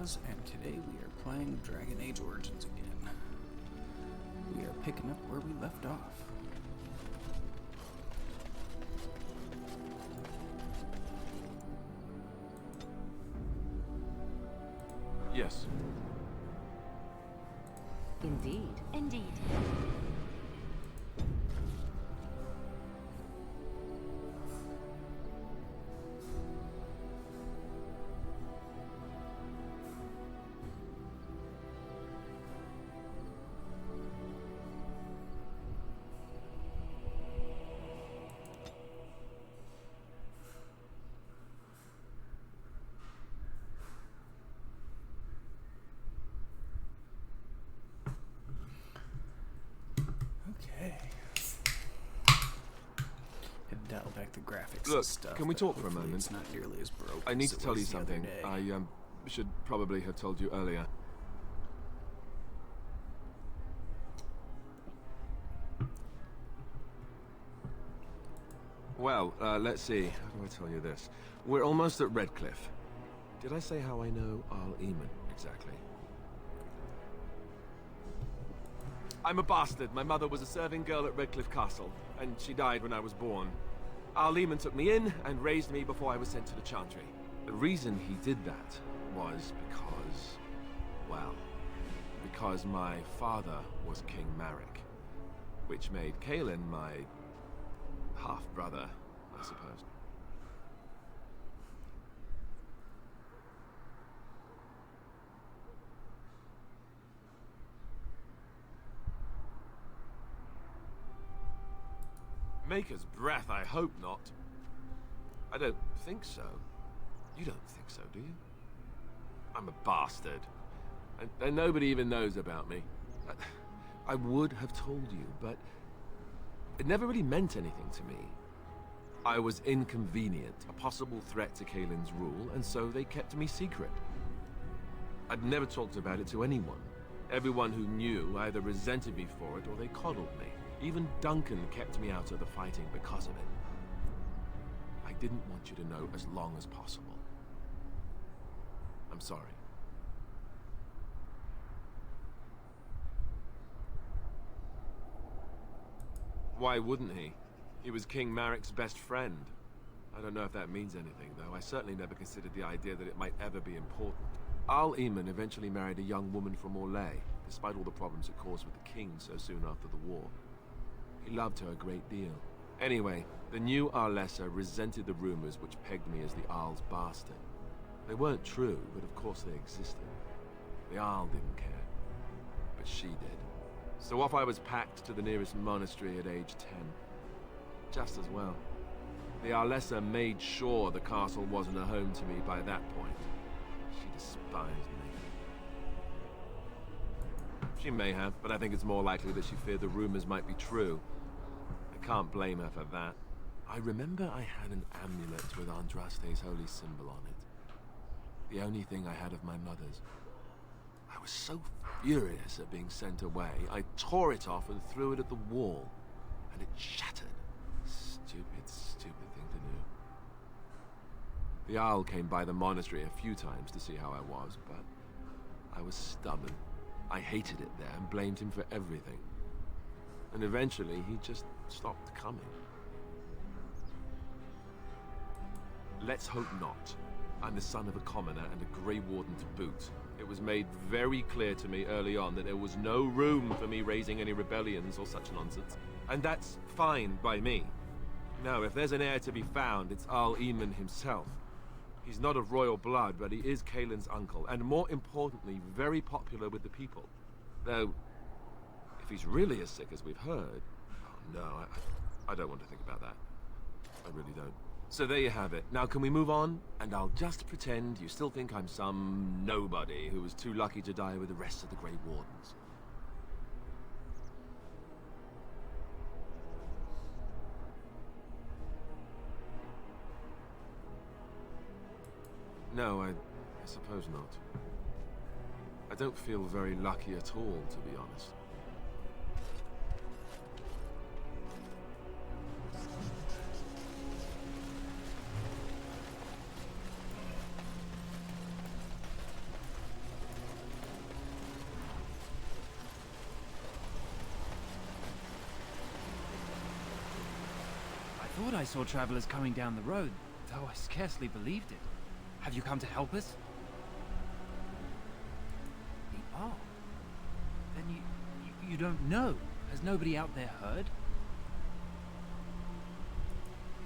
Ozz, and today we are playing Dragon Age Origins again. We are picking up where we left off. Yes. Indeed. Indeed. Okay. Had to dial back the graphics Look, and stuff. can we but talk for a hopefully moment? It's not nearly as broken I need as to it tell you was the other something. day. I should probably have told you earlier. Well, let's see. How do I tell you this? We're almost at Redcliffe. Did I say how I know Al-Eamon exactly? I'm a bastard. My mother was a serving girl at Redcliffe Castle, and she died when I was born. Al-Eamon took me in and raised me before I was sent to the Chantry. The reason he did that was because my father was King Marek, which made Kaelin my half-brother, I suppose. Maker's breath, I hope not. I don't think so. You don't think so, do you? I'm a bastard. And nobody even knows about me. I would have told you, but it never really meant anything to me. I was inconvenient, a possible threat to Kaelin's rule, and so they kept me secret. I'd never talked about it to anyone. Everyone who knew either resented me for it or they coddled me. Even Duncan kept me out of the fighting because of it. I didn't want you to know as long as possible. I'm sorry. Why wouldn't he? He was King Marek's best friend. I don't know if that means anything, though. I certainly never considered the idea that it might ever be important. Al-Eamon eventually married a young woman from Orlais, despite all the problems it caused with the king so soon after the war. He loved her a great deal. Anyway, the new Arlessa resented the rumors which pegged me as the Arl's bastard. They weren't true, but of course they existed. The Arl didn't care, but she did. So off I was packed to the nearest monastery at age 10. Just as well. The Arlessa made sure the castle wasn't a home to me by that point. She despised me. She may have, but I think it's more likely that she feared the rumors might be true. I can't blame her for that. I remember I had an amulet with Andraste's holy symbol on it. The only thing I had of my mother's. I was so furious at being sent away, I tore it off and threw it at the wall. And it shattered. Stupid, stupid thing to do. The Owl came by the monastery a few times to see how I was, but I was stubborn. I hated it there and blamed him for everything. And eventually, he just stopped coming. Let's hope not. I'm the son of a commoner and a Grey Warden to boot. It was made very clear to me early on that there was no room for me raising any rebellions or such nonsense. And that's fine by me. Now, if there's an heir to be found, it's Al-Eamon himself. He's not of royal blood, but he is Kaelin's uncle, and more importantly, very popular with the people. Though, if he's really as sick as we've heard... Oh no, I don't want to think about that. I really don't. So there you have it. Now can we move on? And I'll just pretend you still think I'm some nobody who was too lucky to die with the rest of the Grey Wardens. No, I suppose not. I don't feel very lucky at all, to be honest. I saw travelers coming down the road, though I scarcely believed it. Have you come to help us? Oh. Then you don't know. Has nobody out there heard?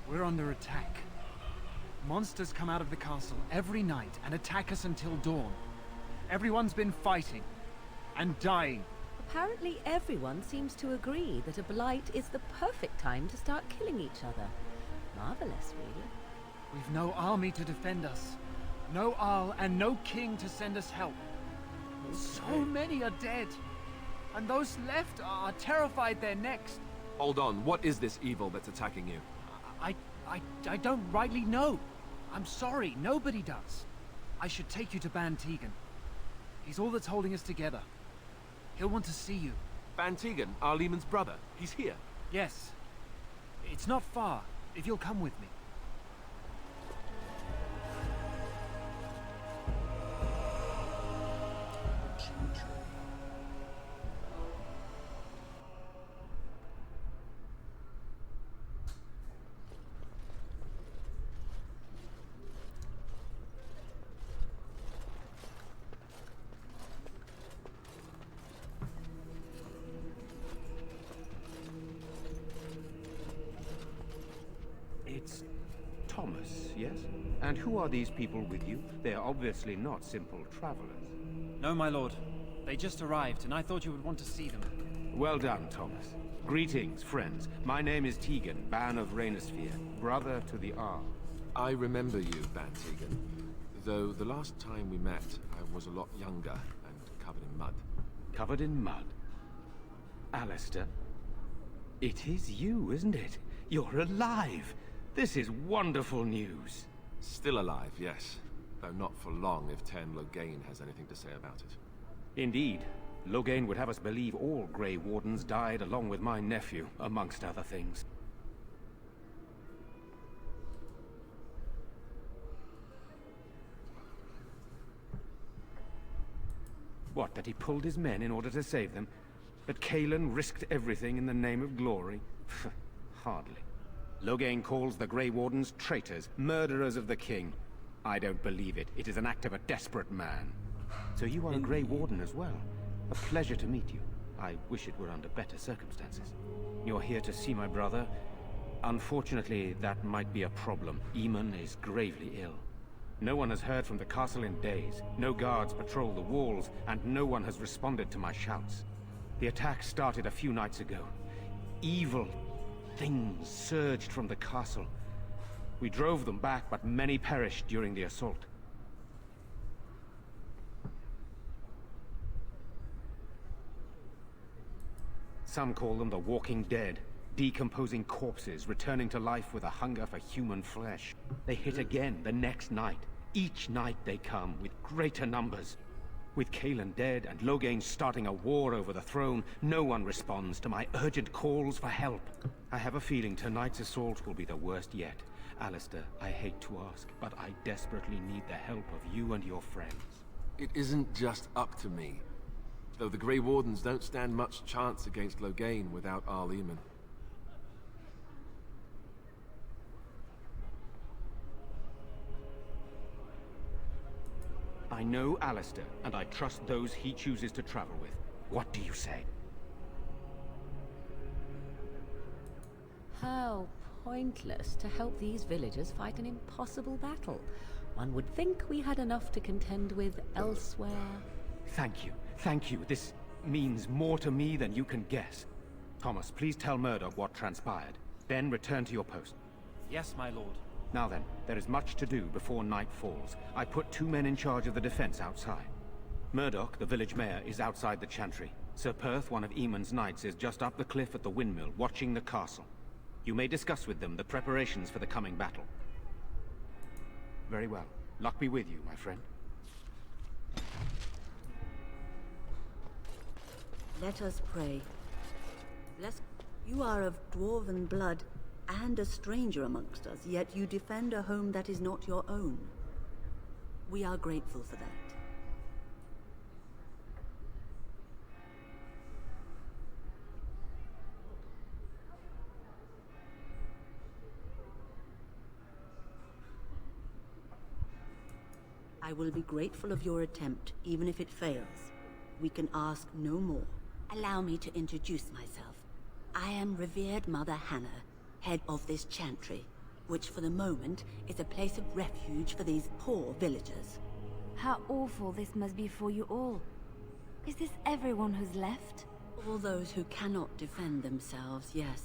We're under attack. Monsters come out of the castle every night and attack us until dawn. Everyone's been fighting and dying. Apparently everyone seems to agree that a blight is the perfect time to start killing each other. Marvelous, really. We've no army to defend us. No Arl and no king to send us help. So many are dead. And those left are terrified they're next. Hold on, what is this evil that's attacking you? I don't rightly know. I'm sorry, nobody does. I should take you to Ban Tegan. He's all that's holding us together. He'll want to see you. Ban Tegan, Arlemon's brother. He's here. Yes. It's not far, if you'll come with me. It's Thomas, yes? And who are these people with you? They are obviously not simple travelers. No, my lord. They just arrived, and I thought you would want to see them. Well done, Thomas. Greetings, friends. My name is Tegan, Ban of Rainersphere, brother to the Arl. I remember you, Ban Tegan. Though the last time we met, I was a lot younger and covered in mud. Covered in mud? Alistair? It is you, isn't it? You're alive! This is wonderful news. Still alive, yes. Though not for long if Ten Loghain has anything to say about it. Indeed. Loghain would have us believe all Grey Wardens died along with my nephew, amongst other things. What, that he pulled his men in order to save them? That Cailan risked everything in the name of glory? Hardly. Loghain calls the Grey Wardens traitors, murderers of the king. I don't believe it. It is an act of a desperate man. So you are a Grey Warden as well. A pleasure to meet you. I wish it were under better circumstances. You're here to see my brother? Unfortunately, that might be a problem. Eamon is gravely ill. No one has heard from the castle in days. No guards patrol the walls, and no one has responded to my shouts. The attack started a few nights ago. Evil things surged from the castle. We drove them back, but many perished during the assault. Some call them the Walking Dead, decomposing corpses returning to life with a hunger for human flesh. They hit again the next night. Each night they come, with greater numbers. With Cailan dead and Loghain starting a war over the throne, no one responds to my urgent calls for help. I have a feeling tonight's assault will be the worst yet. Alistair, I hate to ask, but I desperately need the help of you and your friends. It isn't just up to me. Though the Grey Wardens don't stand much chance against Loghain without Arleman. I know Alistair, and I trust those he chooses to travel with. What do you say? How pointless to help these villagers fight an impossible battle. One would think we had enough to contend with elsewhere. Thank you. Thank you. This means more to me than you can guess. Thomas, please tell Murdoch what transpired. Then return to your post. Yes, my lord. Now then, there is much to do before night falls. I put 2 men in charge of the defense outside. Murdoch, the village mayor, is outside the chantry. Sir Perth, one of Eamon's knights, is just up the cliff at the windmill, watching the castle. You may discuss with them the preparations for the coming battle. Very well. Luck be with you, my friend. Let us pray. Bless you are of dwarven blood and a stranger amongst us, yet you defend a home that is not your own. We are grateful for that. I will be grateful of your attempt, even if it fails. We can ask no more. Allow me to introduce myself. I am revered Mother Hannah, head of this chantry, which for the moment is a place of refuge for these poor villagers. How awful this must be for you all. Is this everyone who's left? All those who cannot defend themselves, yes.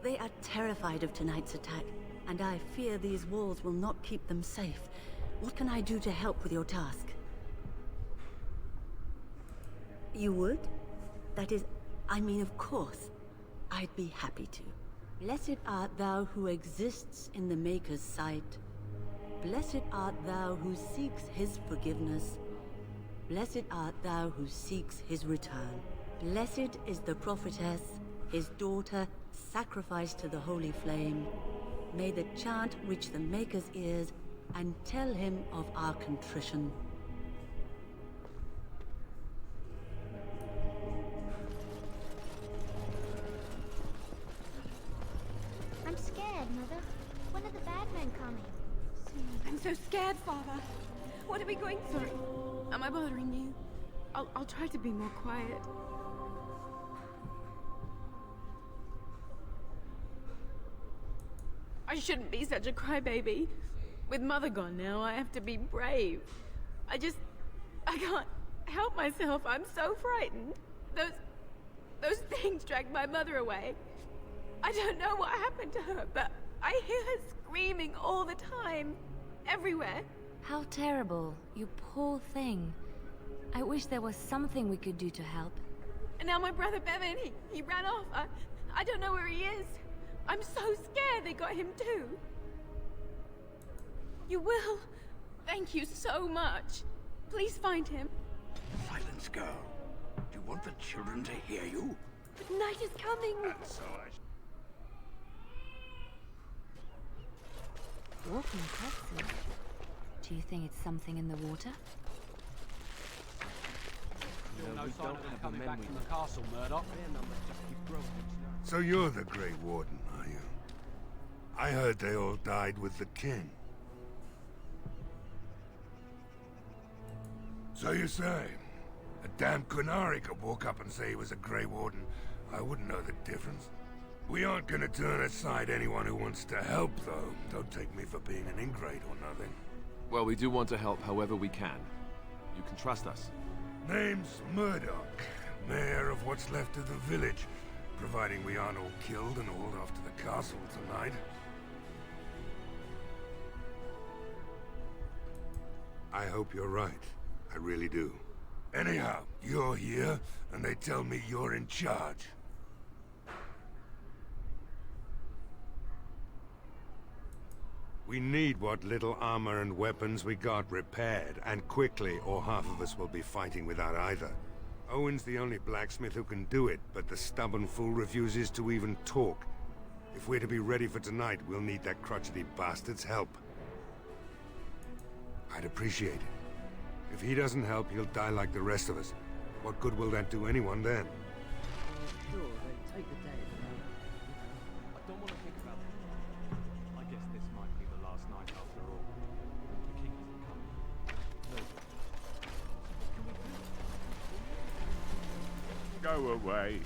They are terrified of tonight's attack, and I fear these walls will not keep them safe. What can I do to help with your task? You would? That is, I mean, of course. I'd be happy to. Blessed art thou who exists in the Maker's sight. Blessed art thou who seeks his forgiveness. Blessed art thou who seeks his return. Blessed is the prophetess, his daughter, sacrificed to the holy flame. May the chant reach the Maker's ears and tell him of our contrition. I'm scared, Mother. When are the bad men coming? I'm so scared, Father. What are we going through? Sorry. Am I bothering you? I'll try to be more quiet. I shouldn't be such a crybaby. With Mother gone now, I have to be brave. I can't help myself. I'm so frightened. Those things dragged my mother away. I don't know what happened to her, but I hear her screaming all the time. Everywhere. How terrible. You poor thing. I wish there was something we could do to help. And now my brother Bevan, he ran off. I don't know where he is. I'm so scared they got him too. You will. Thank you so much. Please find him. Silence, girl. Do you want the children to hear you? But night is coming. So Walking impressive. Do you think it's something in the water? No sign of them coming back from the castle, Murdoch. So you're the Grey Warden, are you? I heard they all died with the king. So you say, a damn Qunari could walk up and say he was a Grey Warden. I wouldn't know the difference. We aren't gonna turn aside anyone who wants to help, though. Don't take me for being an ingrate or nothing. Well, we do want to help however we can. You can trust us. Name's Murdoch, mayor of what's left of the village, providing we aren't all killed and hauled off to the castle tonight. I hope you're right. I really do. Anyhow, you're here, and they tell me you're in charge. We need what little armor and weapons we got repaired, and quickly, or half of us will be fighting without either. Owen's the only blacksmith who can do it, but the stubborn fool refuses to even talk. If we're to be ready for tonight, we'll need that crotchety bastard's help. I'd appreciate it. If he doesn't help, he'll die like the rest of us. What good will that do anyone then? Sure, they take the day at the moment. I don't want to think about it. I guess this might be the last night after all. The king isn't coming. No. Go away.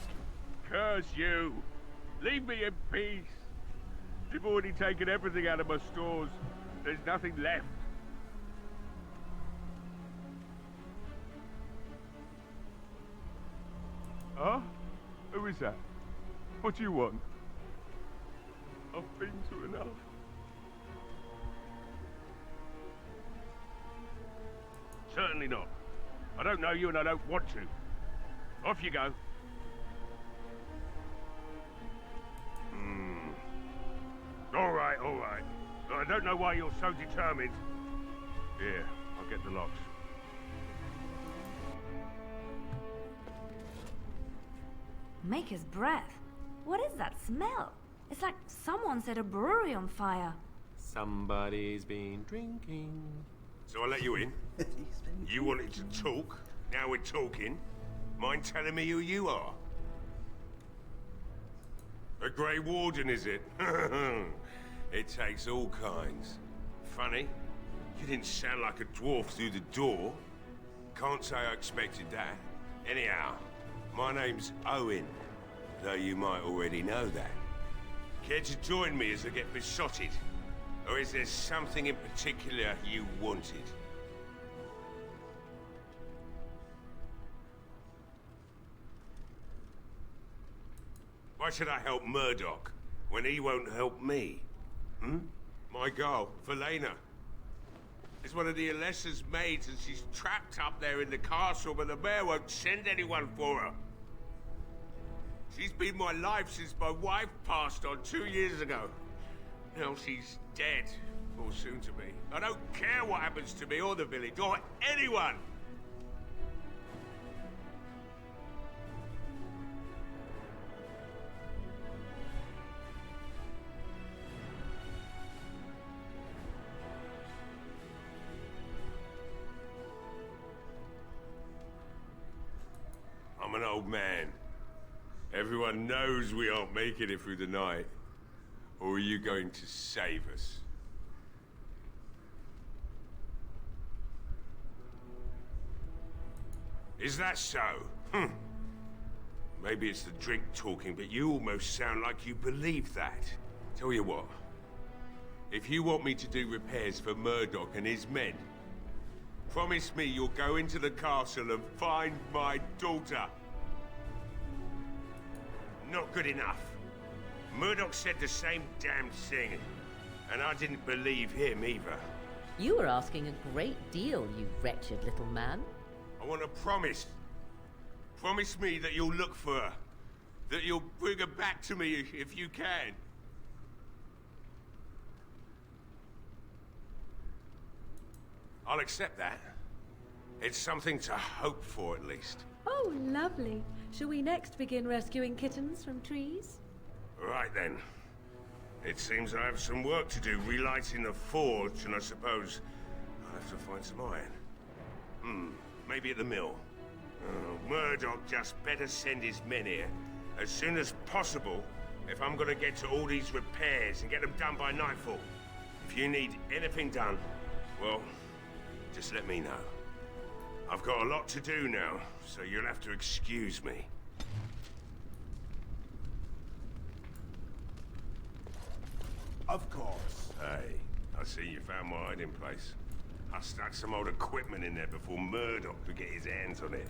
Curse you. Leave me in peace. You've already taken everything out of my stores. There's nothing left. Huh? Who is that? What do you want? I've been to enough. Certainly not. I don't know you and I don't want to. Off you go. All right, all right. I don't know why you're so determined. Here, I'll get the locks. Maker's breath. What is that smell? It's like someone set a brewery on fire. Somebody's been drinking. So I let you in. You wanted to talk. Now we're talking. Mind telling me who you are? A Grey Warden, is it? It takes all kinds. Funny, You didn't sound like a dwarf through the door. Can't say I expected that. Anyhow, my name's Owen, though you might already know that. Care to join me as I get besotted? Or is there something in particular you wanted? Why should I help Murdoch when he won't help me? My girl, Valena, is one of the Alessa's maids, and she's trapped up there in the castle, but the mayor won't send anyone for her. She's been my life since my wife passed on 2 years ago. Now she's dead, or soon to be. I don't care what happens to me or the village, or anyone! I'm an old man. Everyone knows we aren't making it through the night. Or are you going to save us? Is that so? Maybe it's the drink talking, but you almost sound like you believe that. Tell you what, if you want me to do repairs for Murdoch and his men, promise me you'll go into the castle and find my daughter. Not good enough. Murdoch said the same damn thing, and I didn't believe him either. You were asking a great deal, you wretched little man. I want a promise. Promise me that you'll look for her. That you'll bring her back to me if you can. I'll accept that. It's something to hope for, at least. Oh, lovely. Shall we next begin rescuing kittens from trees? Right then. It seems I have some work to do relighting the forge, and I suppose I'll have to find some iron. Maybe at the mill. Oh, Murdoch just better send his men here as soon as possible if I'm gonna get to all these repairs and get them done by nightfall. If you need anything done, well, just let me know. I've got a lot to do now, so you'll have to excuse me. Of course. Hey, I see you found my hiding place. I stuck some old equipment in there before Murdoch could get his hands on it.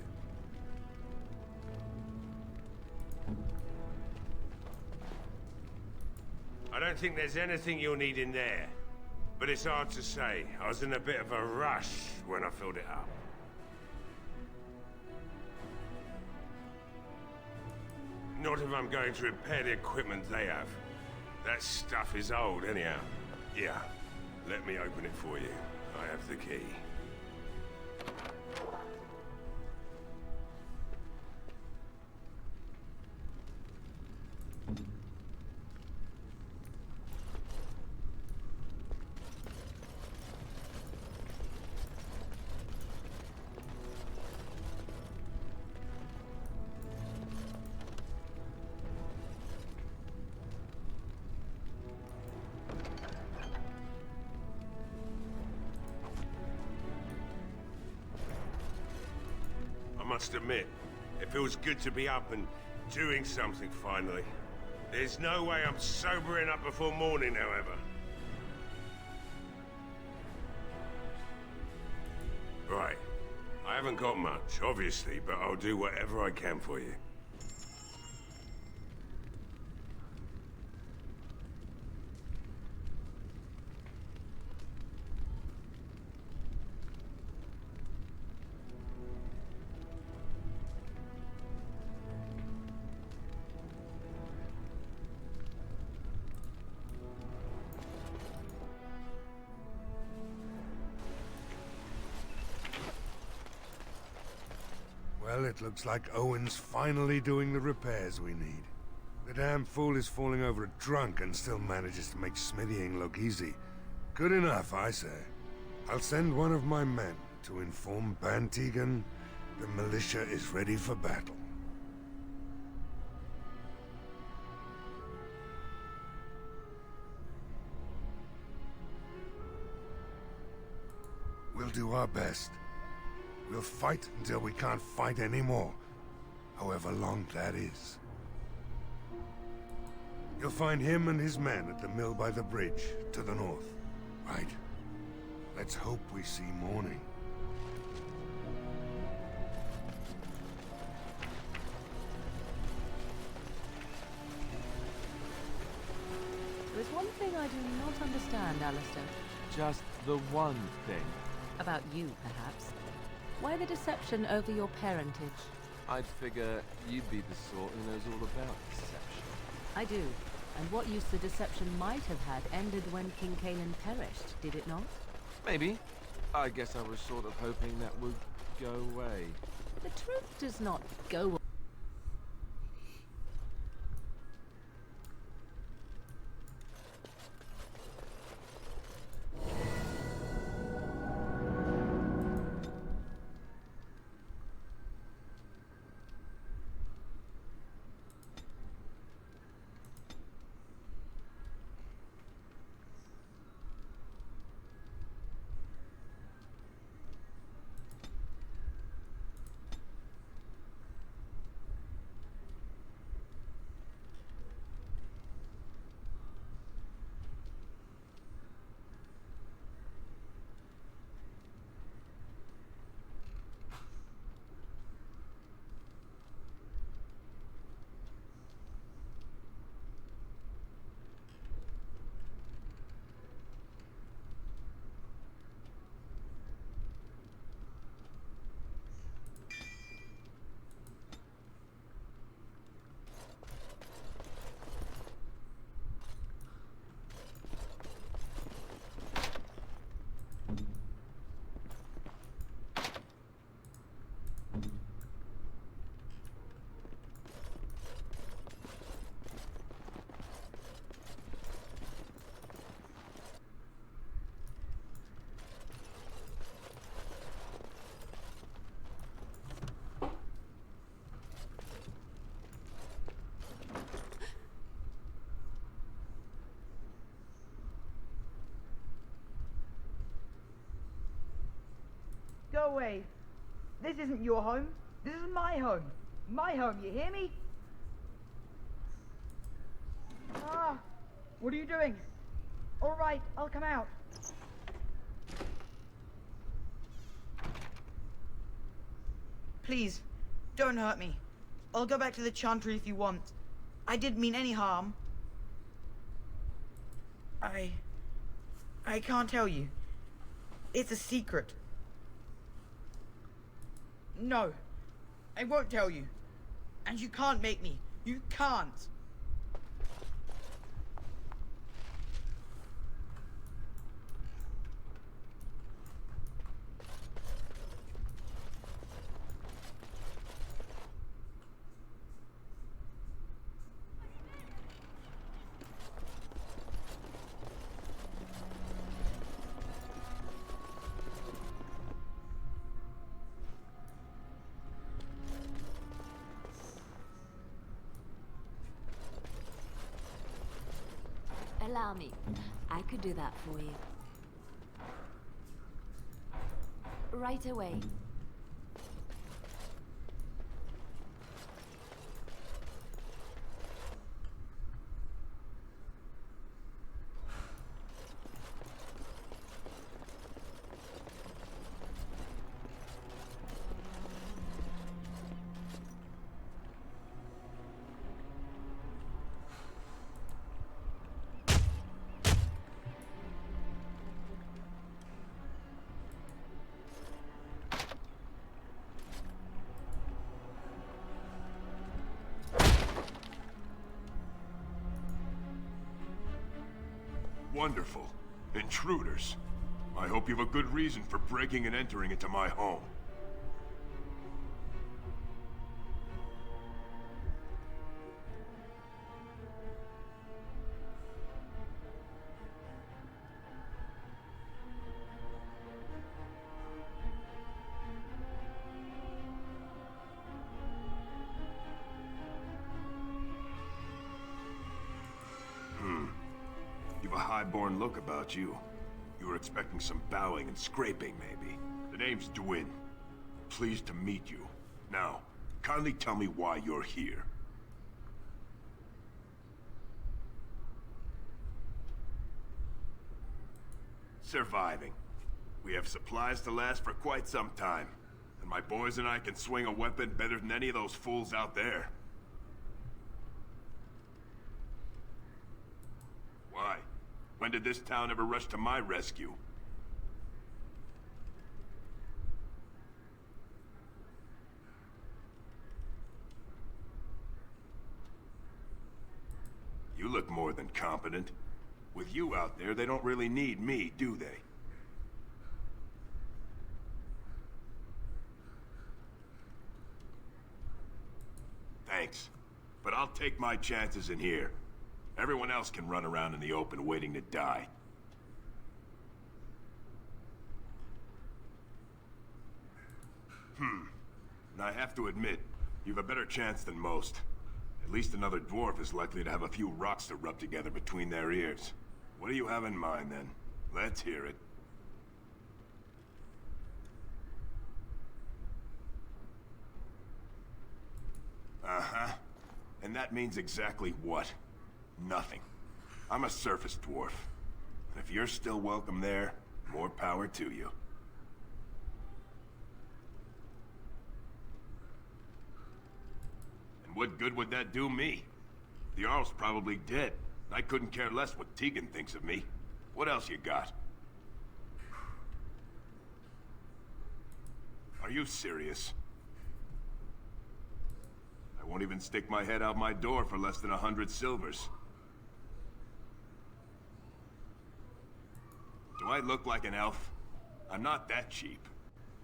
I don't think there's anything you'll need in there, but it's hard to say. I was in a bit of a rush when I filled it up. Not if I'm going to repair the equipment they have. That stuff is old, anyhow. Yeah, let me open it for you. I have the key. I must admit, it feels good to be up and doing something finally. There's no way I'm sobering up before morning, however. Right. I haven't got much, obviously, but I'll do whatever I can for you. Well, it looks like Owen's finally doing the repairs we need. The damn fool is falling over a drunk and still manages to make smithying look easy. Good enough, I say. I'll send one of my men to inform Bantegan the militia is ready for battle. We'll do our best. We'll fight until we can't fight anymore, however long that is. You'll find him and his men at the mill by the bridge, to the north. Right. Let's hope we see morning. There is one thing I do not understand, Alistair. Just the one thing. About you, perhaps. Why the deception over your parentage? I'd figure you'd be the sort who knows all about deception. I do. And what use the deception might have had ended when King Kaelin perished, did it not? Maybe. I guess I was sort of hoping that would go away. The truth does not go away. Go away. This isn't your home. This is my home. My home, you hear me? Ah, what are you doing? All right, I'll come out. Please, don't hurt me. I'll go back to the Chantry if you want. I didn't mean any harm. I can't tell you. It's a secret. No, I won't tell you. And you can't make me. You can't. Allow me. I could do that for you. Right away. Wonderful. Intruders. I hope you have a good reason for breaking and entering into my home. You've a high-born look about you. You were expecting some bowing and scraping, maybe. The name's Dwyn. Pleased to meet you. Now, kindly tell me why you're here. Surviving. We have supplies to last for quite some time. And my boys and I can swing a weapon better than any of those fools out there. Why? When did this town ever rush to my rescue? You look more than competent. With you out there, they don't really need me, do they? Thanks. But I'll take my chances in here. Everyone else can run around in the open waiting to die. And I have to admit, you've a better chance than most. At least another dwarf is likely to have a few rocks to rub together between their ears. What do you have in mind, then? Let's hear it. Uh-huh. And that means exactly what? Nothing. I'm a surface dwarf. And if you're still welcome there, more power to you. And what good would that do me? The Jarl's probably dead. I couldn't care less what Tegan thinks of me. What else you got? Are you serious? I won't even stick my head out my door for less than 100 silvers. Do I look like an elf? I'm not that cheap.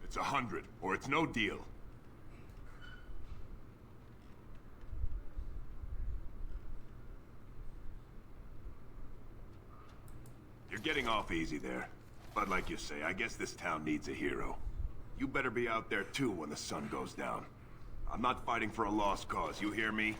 It's 100, or it's no deal. You're getting off easy there. But like you say, I guess this town needs a hero. You better be out there too when the sun goes down. I'm not fighting for a lost cause, you hear me?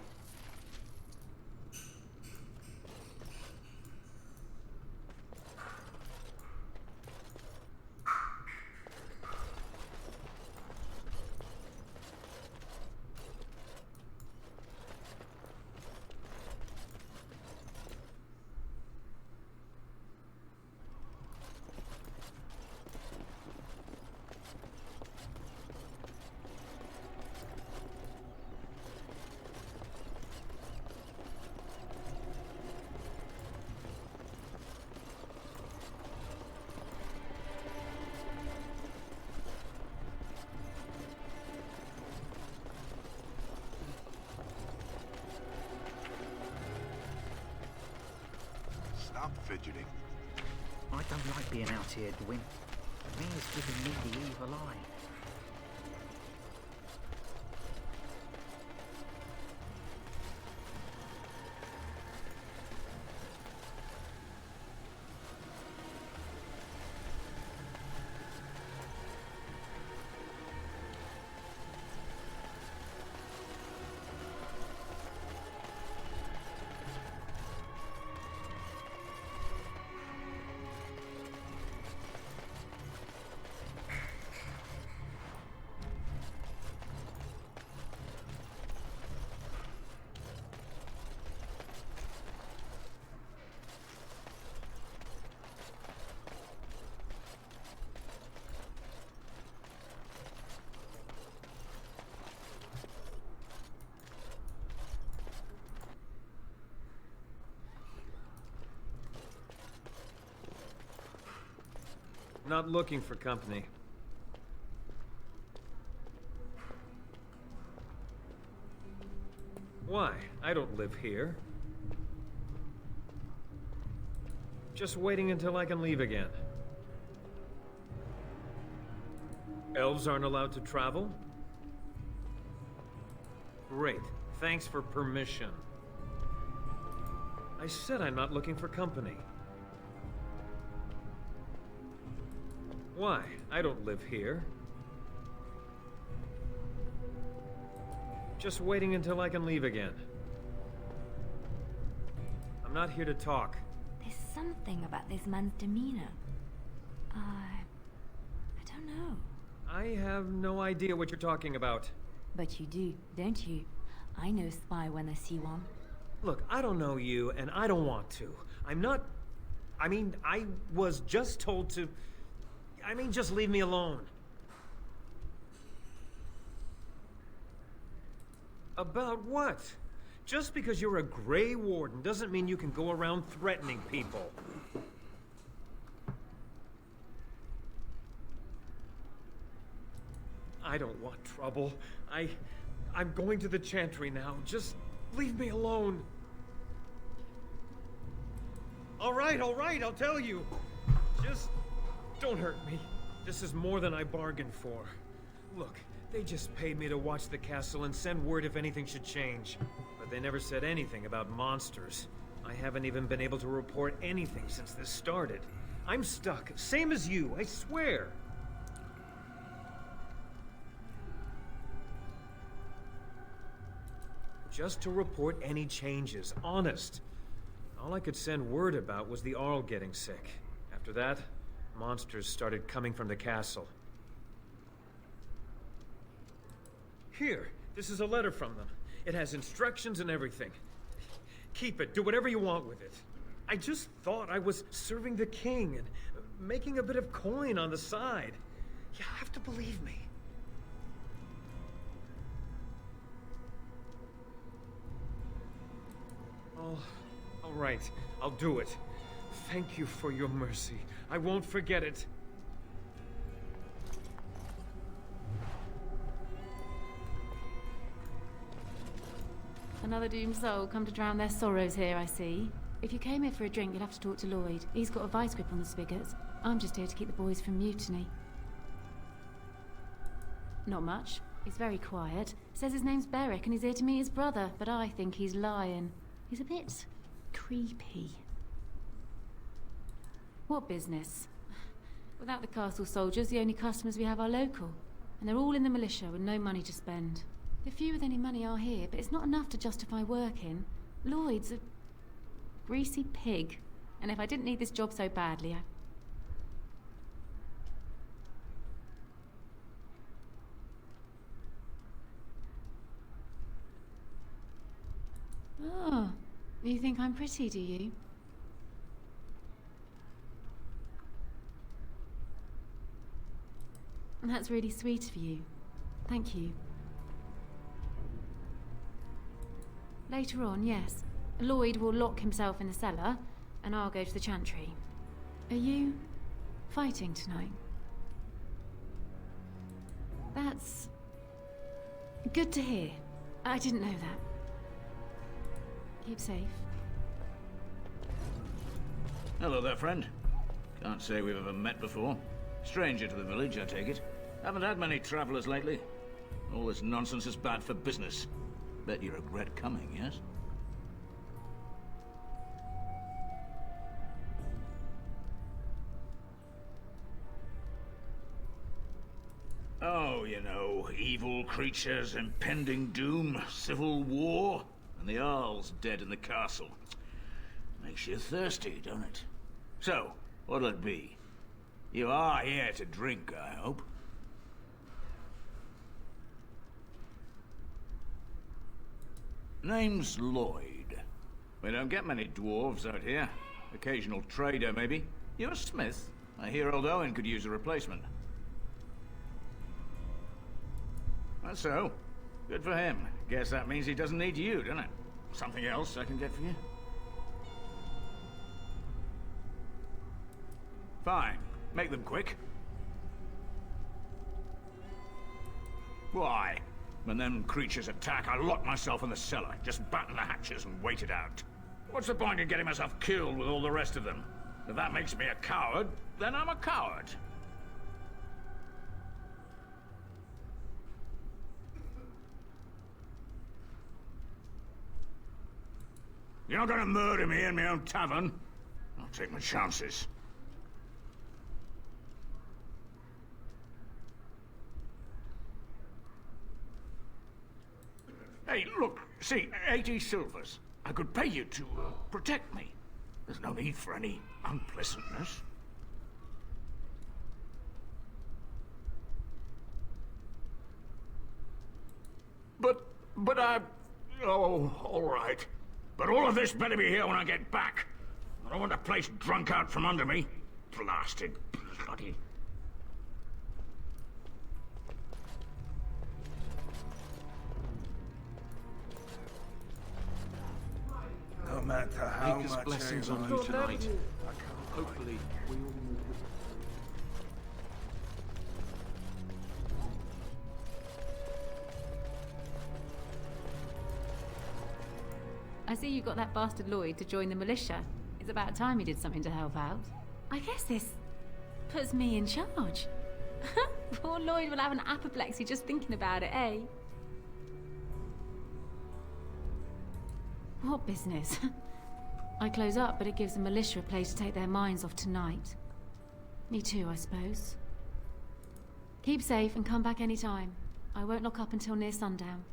Stop fidgeting. I don't like being out here, Dwyn. Mayor's giving me the evil eye. Not looking for company. Why? I don't live here. Just waiting until I can leave again. Elves aren't allowed to travel? Great. Thanks for permission. I said I'm not looking for company. Why? I don't live here. Just waiting until I can leave again. I'm not here to talk. There's something about this man's demeanor. I don't know. I have no idea what you're talking about. But you do, don't you? I know spy when I see one. Look, I don't know you, and I don't want to. I'm not... I mean, I was just told to... I mean, just leave me alone. About what? Just because you're a Grey Warden doesn't mean you can go around threatening people. I don't want trouble. I'm going to the Chantry now. Just leave me alone. All right, I'll tell you. Just don't hurt me. This is more than I bargained for. Look, they just paid me to watch the castle and send word if anything should change. But they never said anything about monsters. I haven't even been able to report anything since this started. I'm stuck, same as you, I swear. Just to report any changes, honest. All I could send word about was the Arl getting sick. After that, monsters started coming from the castle. Here, this is a letter from them. It has instructions and everything. Keep it, do whatever you want with it. I just thought I was serving the king and making a bit of coin on the side. You have to believe me. Oh, all right, I'll do it. Thank you for your mercy. I won't forget it. Another doomed soul come to drown their sorrows here, I see. If you came here for a drink, you'd have to talk to Lloyd. He's got a vice grip on the spigots. I'm just here to keep the boys from mutiny. Not much. He's very quiet. Says his name's Beric and he's here to meet his brother, but I think he's lying. He's a bit creepy. What business? Without the castle soldiers, the only customers we have are local. And they're all in the militia with no money to spend. The few with any money are here, but it's not enough to justify working. Lloyd's a greasy pig. And if I didn't need this job so badly, Oh, you think I'm pretty, do you? That's really sweet of you. Thank you. Later on, yes. Lloyd will lock himself in the cellar, and I'll go to the Chantry. Are you fighting tonight? That's good to hear. I didn't know that. Keep safe. Hello there, friend. Can't say we've ever met before. Stranger to the village, I take it. Haven't had many travelers lately. All this nonsense is bad for business. Bet you regret coming, yes? Oh, you know, evil creatures, impending doom, civil war, and the Arl's dead in the castle. Makes you thirsty, don't it? So, what'll it be? You are here to drink, I hope. Name's Lloyd. We don't get many dwarves out here. Occasional trader, maybe. You're a smith. I hear old Owen could use a replacement. That's so. Good for him. Guess that means he doesn't need you, doesn't it? Something else I can get for you? Fine. Make them quick. Why? When them creatures attack, I lock myself in the cellar. Just batten the hatches and wait it out. What's the point in getting myself killed with all the rest of them? If that makes me a coward, then I'm a coward. You're not gonna murder me in my own tavern. I'll take my chances. Hey, look, see, 80 silvers. I could pay you to protect me. There's no need for any unpleasantness. But I... Oh, all right. But all of this better be here when I get back. I don't want the place drunk out from under me. Blasted bloody... No matter how Maker's much blessings I on you tonight. Hopefully, we all... I see you got that bastard Lloyd to join the militia. It's about time he did something to help out. I guess this puts me in charge. Poor Lloyd will have an apoplexy just thinking about it, eh? What business? I close up, but it gives the militia a place to take their minds off tonight. Me too, I suppose. Keep safe and come back any time. I won't lock up until near sundown.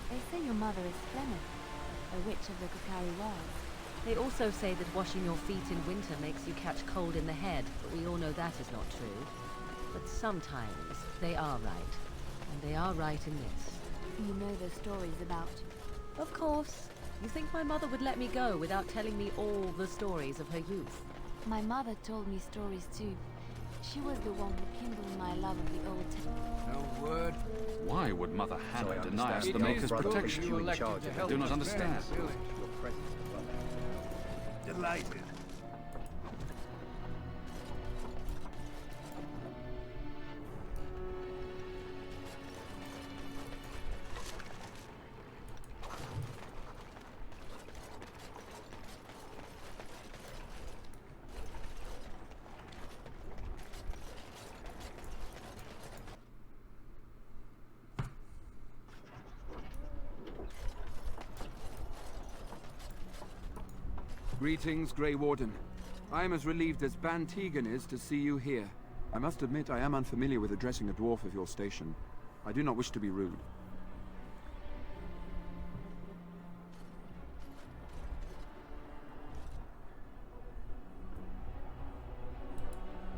They say your mother is Flemeth, a witch of the Kukari Wilds. They also say that washing your feet in winter makes you catch cold in the head, but we all know that is not true. But sometimes they are right, and they are right in this. You know the stories about... Of course. You think my mother would let me go without telling me all the stories of her youth? My mother told me stories too. She was the one who kindled my love of the old No word. Why would Mother Hannah deny us the Maker's protection? I do not understand. Delighted. Greetings, Grey Warden. I am as relieved as Ban Tegan is to see you here. I must admit I am unfamiliar with addressing a dwarf of your station. I do not wish to be rude.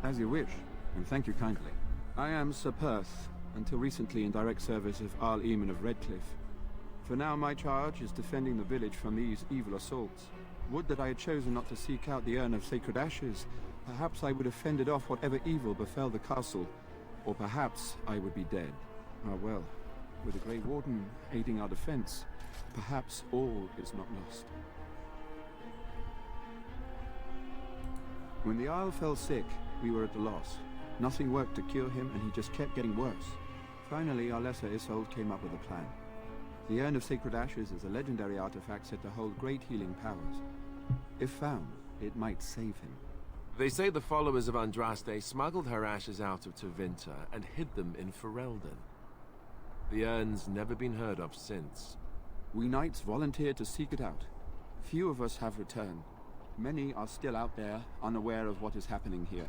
As you wish, and thank you kindly. I am Sir Perth, until recently in direct service of Arl Eamon of Redcliffe. For now my charge is defending the village from these evil assaults. Would that I had chosen not to seek out the urn of sacred ashes. Perhaps I would have fended off whatever evil befell the castle, or perhaps I would be dead. Ah well, with the Grey Warden aiding our defense, perhaps all is not lost. When the Isle fell sick, we were at a loss. Nothing worked to cure him, and he just kept getting worse. Finally, our lesser Isolde came up with a plan. The Urn of Sacred Ashes is a legendary artifact said to hold great healing powers. If found, it might save him. They say the followers of Andraste smuggled her ashes out of Tevinter and hid them in Ferelden. The urn's never been heard of since. We knights volunteered to seek it out. Few of us have returned. Many are still out there, unaware of what is happening here.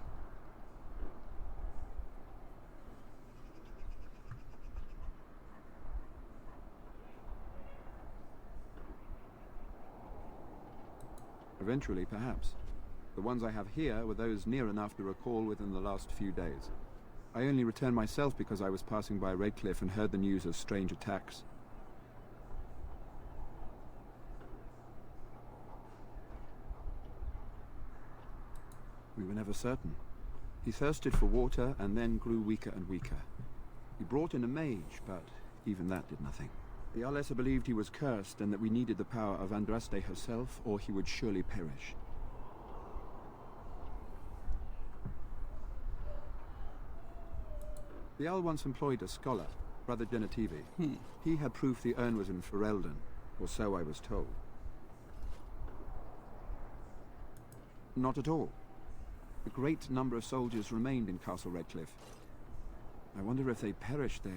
Eventually, perhaps. The ones I have here were those near enough to recall within the last few days. I only returned myself because I was passing by Redcliffe and heard the news of strange attacks. We were never certain. He thirsted for water and then grew weaker and weaker. He brought in a mage, but even that did nothing. The Arlessa believed he was cursed and that we needed the power of Andraste herself, or he would surely perish. The Owl once employed a scholar, Brother Genetivi. He had proof the urn was in Ferelden, or so I was told. Not at all. A great number of soldiers remained in Castle Redcliffe. I wonder if they perished there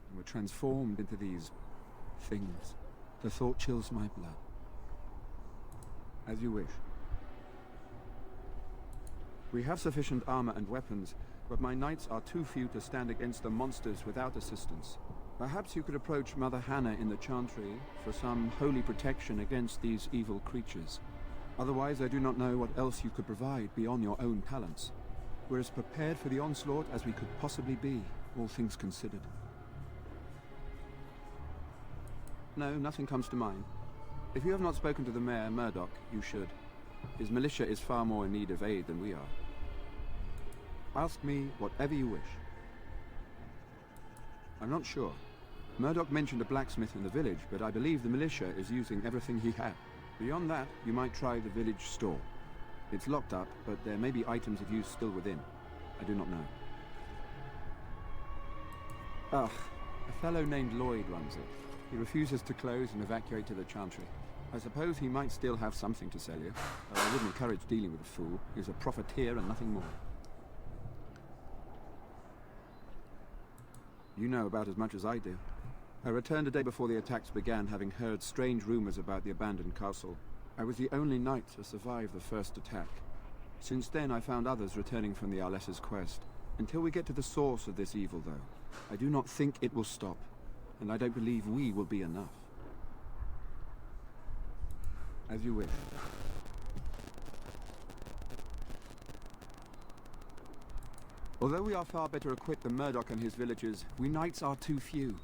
and were transformed into these things. The thought chills my blood. As you wish. We have sufficient armor and weapons, but my knights are too few to stand against the monsters without assistance. Perhaps you could approach Mother Hannah in the Chantry for some holy protection against these evil creatures. Otherwise, I do not know what else you could provide beyond your own talents. We're as prepared for the onslaught as we could possibly be, all things considered. No, nothing comes to mind. If you have not spoken to the mayor, Murdoch, you should. His militia is far more in need of aid than we are. Ask me whatever you wish. I'm not sure. Murdoch mentioned a blacksmith in the village, but I believe the militia is using everything he had. Beyond that, you might try the village store. It's locked up, but there may be items of use still within. I do not know. Ugh, a fellow named Lloyd runs it. He refuses to close and evacuate to the Chantry. I suppose he might still have something to sell you. I wouldn't encourage dealing with a fool. He's a profiteer and nothing more. You know about as much as I do. I returned a day before the attacks began, having heard strange rumors about the abandoned castle. I was the only knight to survive the first attack. Since then, I found others returning from the Arlessa's quest. Until we get to the source of this evil, though, I do not think it will stop. And I don't believe we will be enough. As you wish. Although we are far better equipped than Murdoch and his villagers, we knights are too few.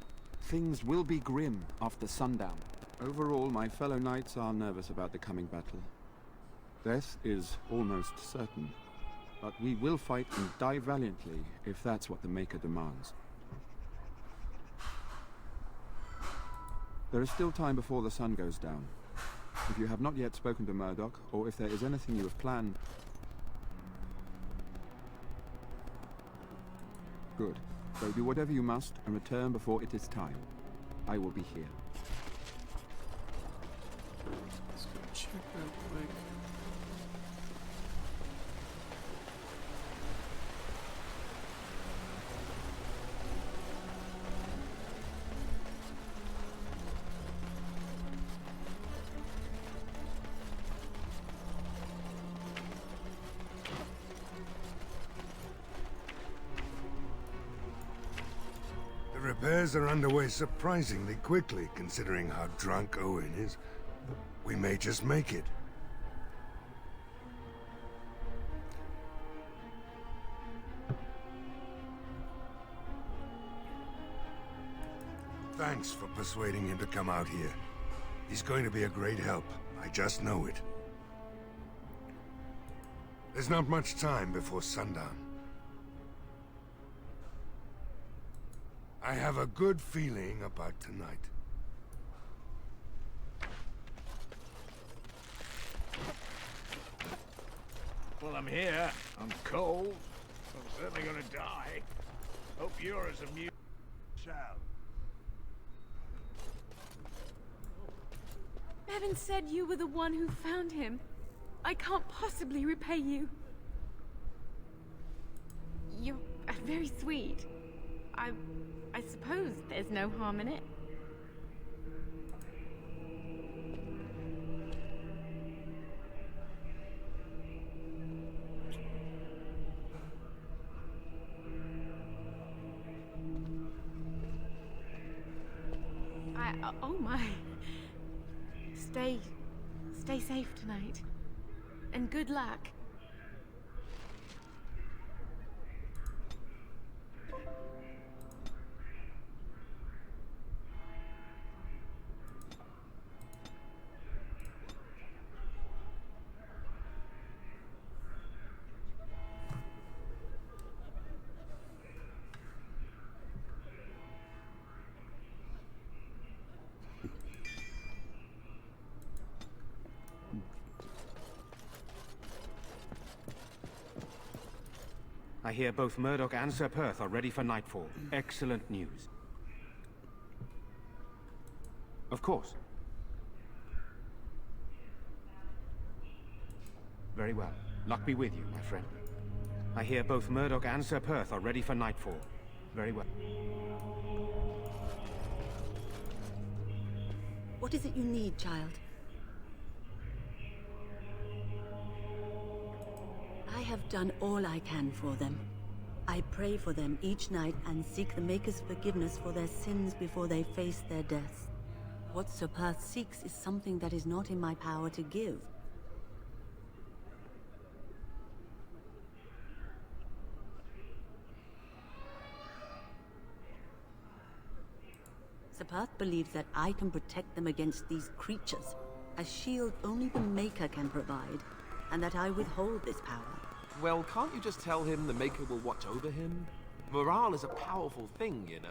Things will be grim after sundown. Overall, my fellow knights are nervous about the coming battle. Death is almost certain, but we will fight and die valiantly if that's what the Maker demands. There is still time before the sun goes down. If you have not yet spoken to Murdoch, or if there is anything you have planned... Good. So do whatever you must and return before it is time. I will be here. Let's go check real quick. Repairs are underway surprisingly quickly, considering how drunk Owen is. We may just make it. Thanks for persuading him to come out here. He's going to be a great help. I just know it. There's not much time before sundown. I have a good feeling about tonight. Well, I'm here. I'm cold. I'm certainly gonna die. Hope you're as amused as Shall. Bevan said you were the one who found him. I can't possibly repay you. You're very sweet. I suppose there's no harm in it. Oh my. Stay safe tonight. And good luck. I hear both Murdoch and Sir Perth are ready for nightfall. Excellent news. Of course. Very well. Luck be with you, my friend. I hear both Murdoch and Sir Perth are ready for nightfall. Very well. What is it you need, child? have done all I can for them. I pray for them each night and seek the Maker's forgiveness for their sins before they face their deaths. What Sir Perth seeks is something that is not in my power to give. Sir Perth believes that I can protect them against these creatures, a shield only the Maker can provide, and that I withhold this power. Well, can't you just tell him the Maker will watch over him? Morale is a powerful thing, you know.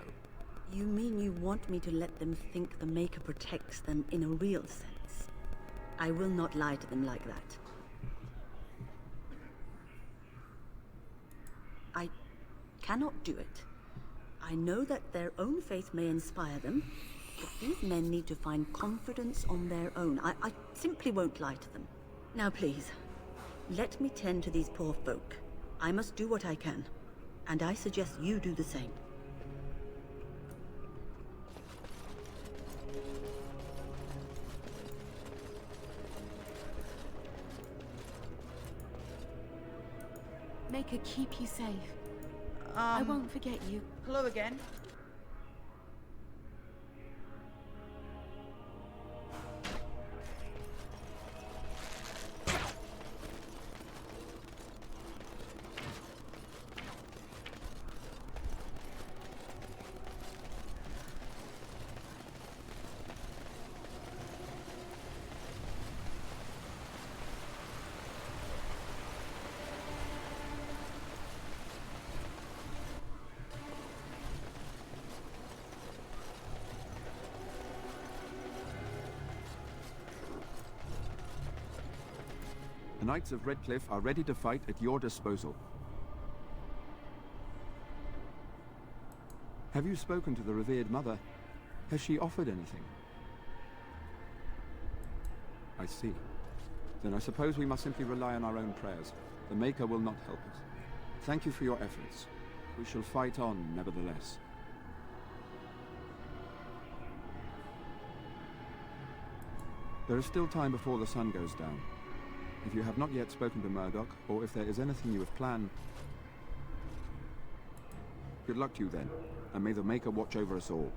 You mean you want me to let them think the Maker protects them in a real sense? I will not lie to them like that. I cannot do it. I know that their own faith may inspire them, but these men need to find confidence on their own. I simply won't lie to them. Now please, let me tend to these poor folk. I must do what I can, and I suggest you do the same. Maker keep you safe. I won't forget you. Hello again. The Knights of Redcliffe are ready to fight at your disposal. Have you spoken to the revered mother? Has she offered anything? I see. Then I suppose we must simply rely on our own prayers. The Maker will not help us. Thank you for your efforts. We shall fight on, nevertheless. There is still time before the sun goes down. If you have not yet spoken to Murdoch, or if there is anything you have planned... Good luck to you then, and may the Maker watch over us all.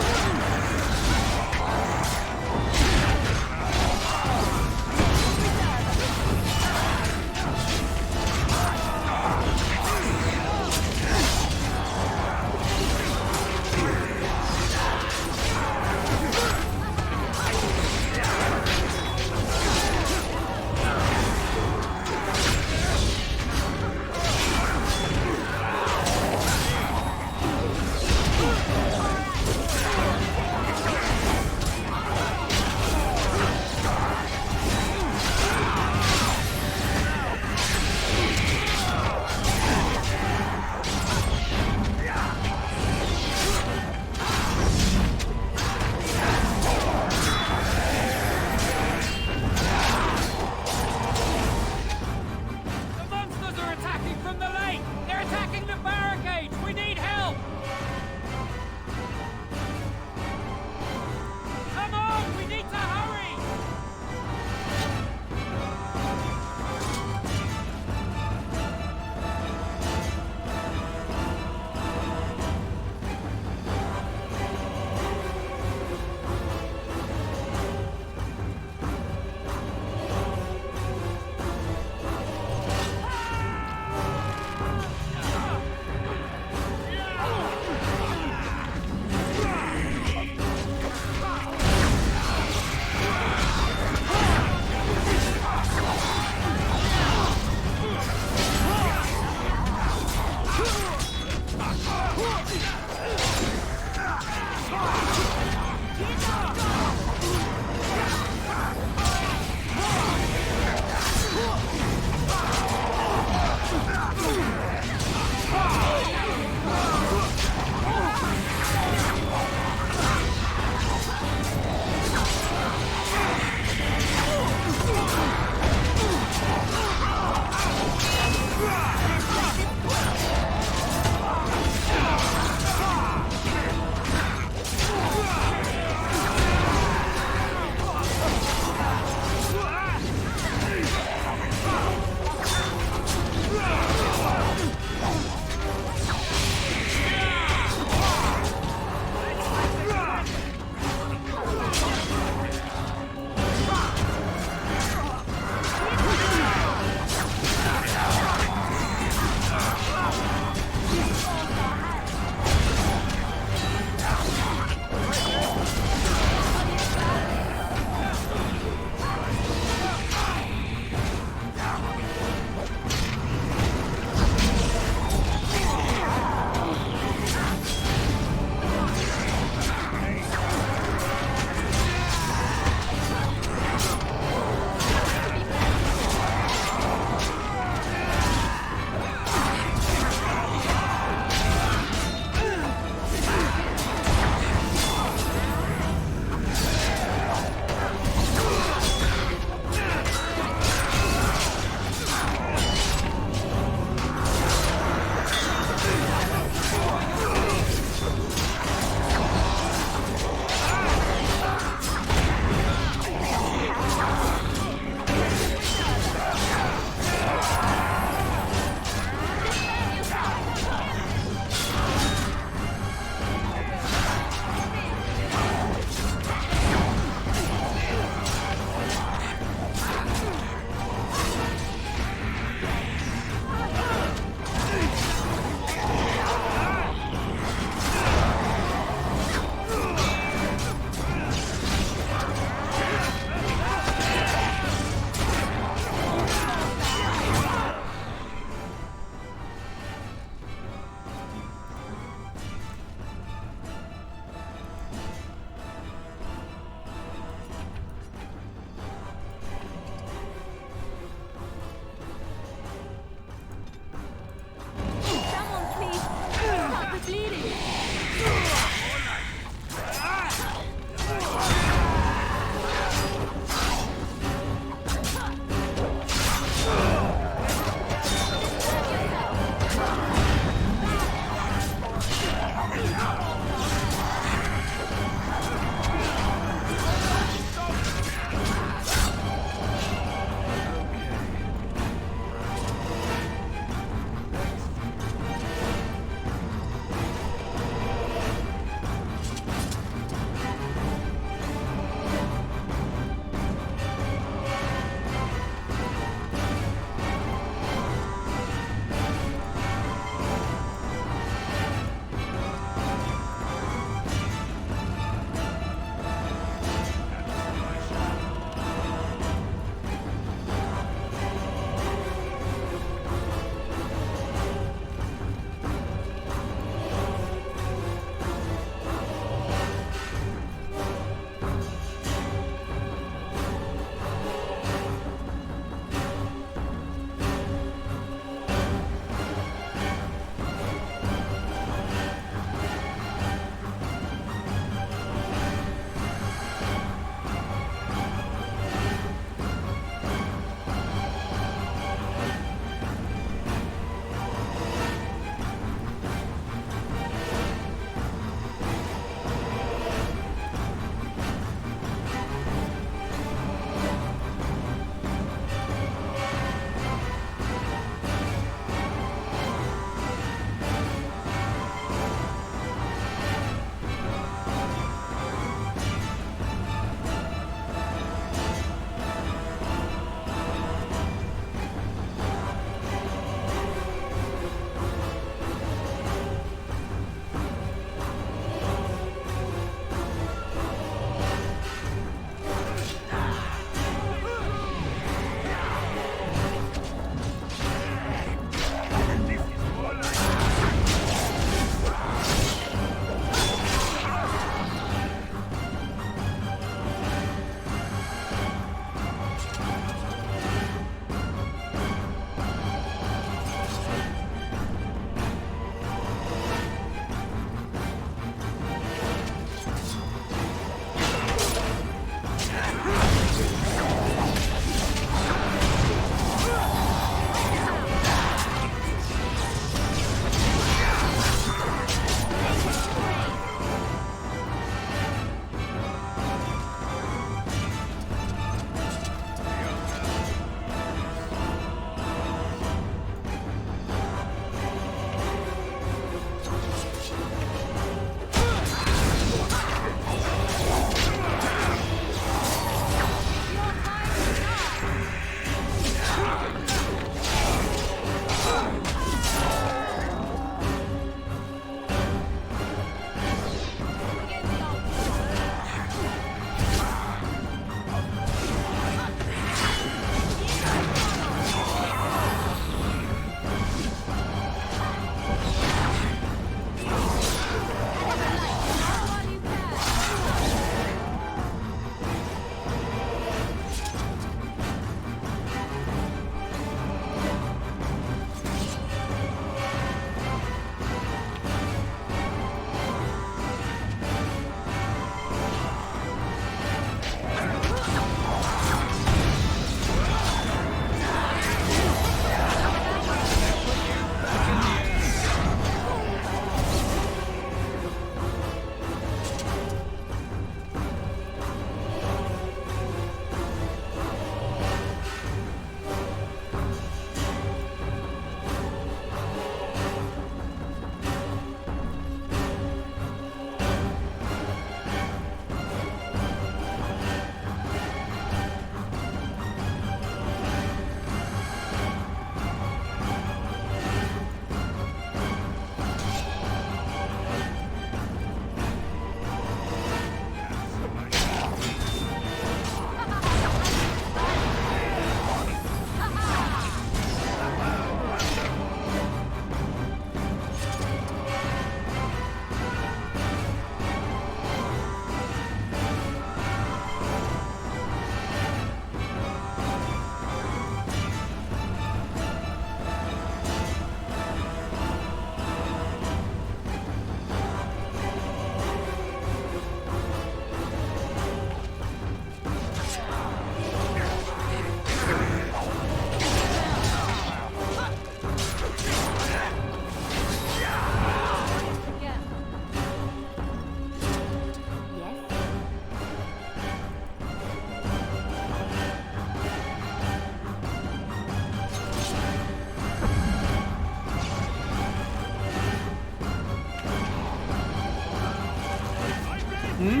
Hmm?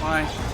Why?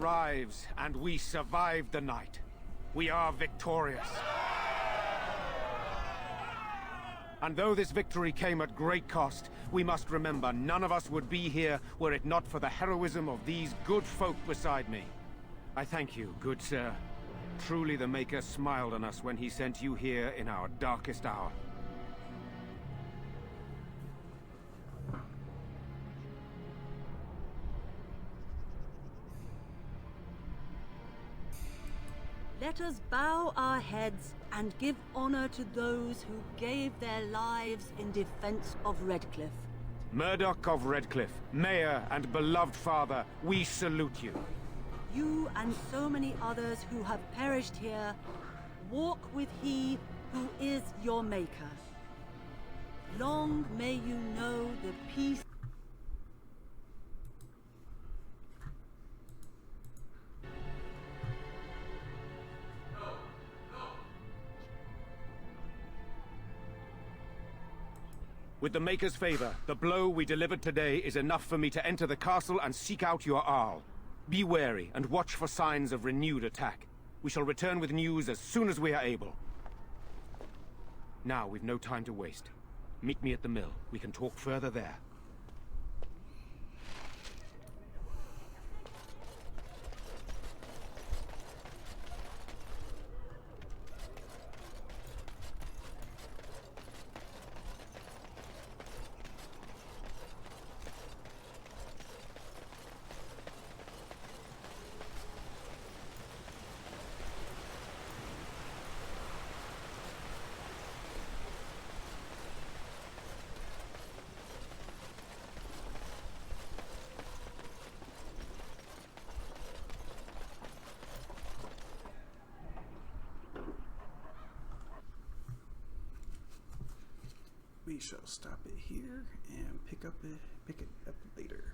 arrives, and we survived the night. We are victorious. And though this victory came at great cost, we must remember none of us would be here were it not for the heroism of these good folk beside me. I thank you, good sir. Truly the Maker smiled on us when he sent you here in our darkest hour. Let us bow our heads and give honor to those who gave their lives in defense of Redcliffe. Murdoch of Redcliffe, Mayor and beloved father, we salute you. You and so many others who have perished here, walk with he who is your Maker. Long may you know the peace. With the Maker's favor, the blow we delivered today is enough for me to enter the castle and seek out your Arl. Be wary and watch for signs of renewed attack. We shall return with news as soon as we are able. Now, we've no time to waste. Meet me at the mill. We can talk further there. We shall stop it here and pick it up later.